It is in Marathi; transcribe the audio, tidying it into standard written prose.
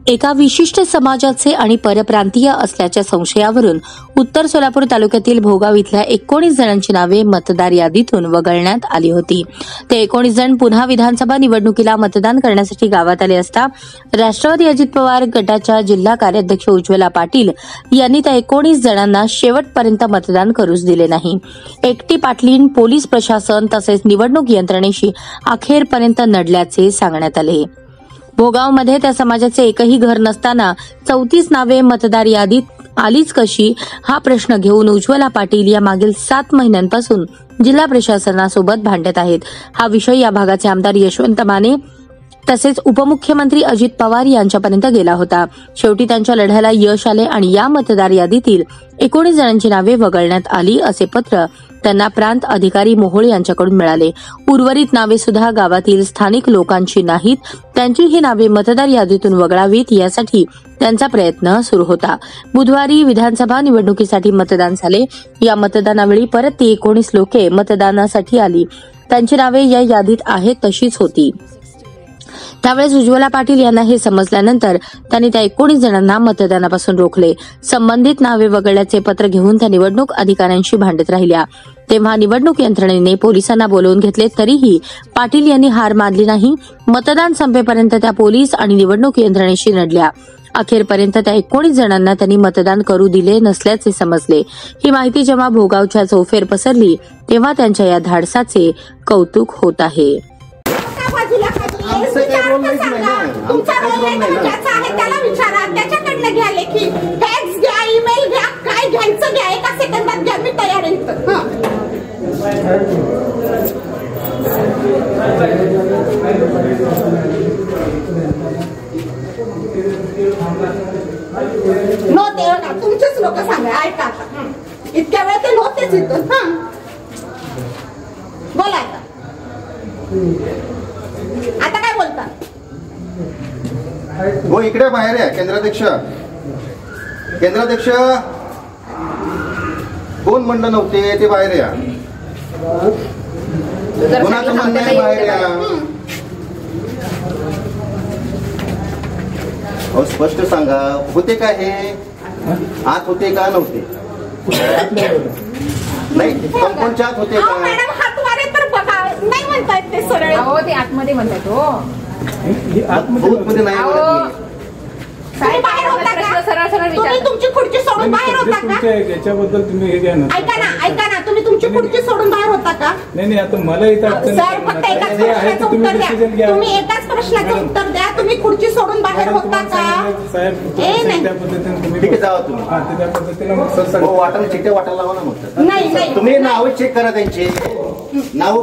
एका विशिष्ट समाजाचे आणि परप्रांतीय असल्याच्या संशयावरून उत्तर सोलापूर तालुक्यातील भोगाव इथल्या 19 जणांची नावे मतदार यादीतून वगळण्यात आली होती। ते 19 जण पुन्हा विधानसभा निवडणुकीला मतदान करण्यासाठी गावात आले असता राष्ट्रवादी अजित पवार गटाच्या जिल्हा कार्याध्यक्ष उज्ज्वला पाटील यांनी त्या 19 जणांना शेवटपर्यंत मतदान करूच दिले नाही। एकटी पाटलीन पोलीस प्रशासन तसेच निवडणूक यंत्रणेशी अखेरपर्यंत नडल्याचे सांगण्यात आले। भोगावमध्ये त्या समाजाचे एकही घर नसताना 34 नावे मतदार यादीत आलीच कशी हा प्रश्न घेऊन उज्ज्वला पाटील या मागील 7 महिन्यांपासून जिल्हा प्रशासनासोबत भांडत आहेत। हा विषय या भागाचे आमदार यशवंत माने तसेच उपमुख्यमंत्री अजित पवार यांच्यापर्यंत गेला होता। शेवटी त्यांच्या लढ्याला यश आले आणि या मतदार यादीतील 19 जणांची नावे वगळण्यात आली असे पत्र त्यांना प्रांत अधिकारी मोहोळ यांच्याकडून मिळाले। उर्वरित नावे सुद्धा गावातील स्थानिक लोकांची नाहीत, त्यांची ही नावे मतदार यादीतून वगळावीत यासाठी त्यांचा प्रयत्न सुरू होता। बुधवारी विधानसभा निवडणुकीसाठी मतदान झाले। या मतदानावेळी परत ती 19 लोके मतदानासाठी आली, त्यांची नावे या यादीत आहेत तशीच होती। त्यावेळेस उज्ज्वला पाटील यांना हे समजल्यानंतर त्यांनी त्या 19 जणांना मतदानापासून रोखले। संबंधित नावे वगळल्याचे पत्र घेऊन त्या निवडणूक अधिकाऱ्यांशी भांडत राहिल्या। तेव्हा निवडणूक यंत्रणेने पोलिसांना बोलवून घेतले तरीही पाटील यांनी हार मानली नाही। मतदान संपेपर्यंत त्या पोलीस आणि निवडणूक यंत्रणेशी नडल्या। अखेरपर्यंत त्या 19 जणांना त्यांनी मतदान करू दिले नसल्याचे समजले। ही माहिती जेव्हा भोगावच्या चौफेर पसरली तेव्हा त्यांच्या या धाडसाचे कौतुक होत आहे। तुमचा रोल नाही ज्याचा आहे त्याला विचारा, त्याच्याकडनं घ्या, लेखी फॅक्स घ्या, ईमेल घ्या, काय घ्यायचं घ्या, एका सेकंदात घ्या, मी तयार आहे। नव्हते ना तुमचेच लोक सांगा, ऐका आता इतक्या वेळ ते नव्हतेच इथून। बोला आता काय बोलता? हो इकडे बाहेर आहे केंद्राध्यक्ष। कोण म्हणलं नव्हते ते बाहेर या, कोणाचं म्हणणं आहे बाहेर या। अहो स्पष्ट सांगा, होते का हे आत होते का नव्हते? नाही कोणच्या आत होते का? मॅडम हातवारे तर बघा, नाही म्हणतायत ते सरळ। हो ते आतमध्ये म्हणतात। हो आतमध्ये नाही तुम्ही बाहेर होता का? सरळ सरळ तुम्ही तुमची खुर्ची सोडून बाहेर होता का? याच्याबद्दल तुम्ही हे घ्या ना। ऐका ना तुम्ही तुमची खुर्ची सोडून बाहेर होता का? नाही आता मला इथं सर फक्त एकाच प्रश्नाचं उत्तर द्या। तुम्ही एकाच प्रश्नाचं उत्तर द्या, तुम्ही खुर्ची सोडून बाहेर होता का? साहेब त्या पद्धतीने तुम्ही ठीक आहे जावा तुम्ही। त्या पद्धतीने मग वाटायला चिठ्ठ्या वाटायला लावा ना मग। नाही तुम्ही नाव चेक करा, त्यांचे नाव